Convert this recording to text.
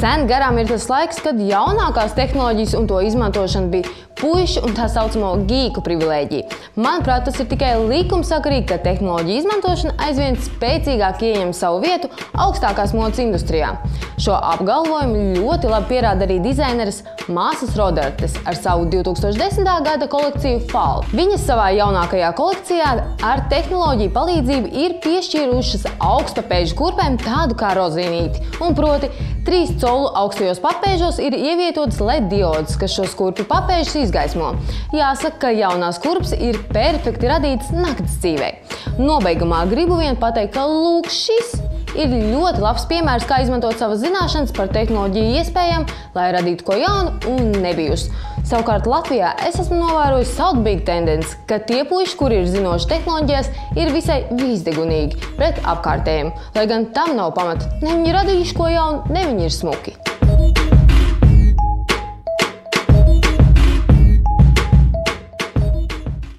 Sen garām ir tas laiks, kad jaunākās tehnoloģijas un to izmantošana bija puišu un tā saucamo gīku privilēģija. Manuprāt, tas ir tikai likumsakarīgi, ka tehnoloģija izmantošana aizvien spēcīgāk ieņem savu vietu augstākās modes industrijā. Šo apgalvojumu ļoti labi pierāda arī dizaineris māsas Rodertes ar savu 2010. gada kolekciju Fall. Viņas savā jaunākajā kolekcijā ar tehnoloģiju palīdzību ir piešķīrušas augstpapēžu kurpēm tādu kā rozīnīti, un proti 3 colu augstajos papēžos ir ievietotas LED diodes, kas šo kurpju papēžus izgaismo. Jāsaka, ka jaunās kurpes ir perfekti radītas nakts dzīvei. Nobeigumā gribu vien pateikt, ka lūk šis ir ļoti labs piemērs, kā izmantot savas zināšanas par tehnoloģiju iespējām, lai radītu ko jaunu un nebijusu. Savukārt Latvijā es esmu novērojis saudabīgu tendenci, ka tie puiši, kuri ir zinoši tehnoloģijās, ir visai visdegunīgi pret apkārtējiem, lai gan tam nav pamata. Ne viņi radījuši ko jaunu, ne viņi ir smuki.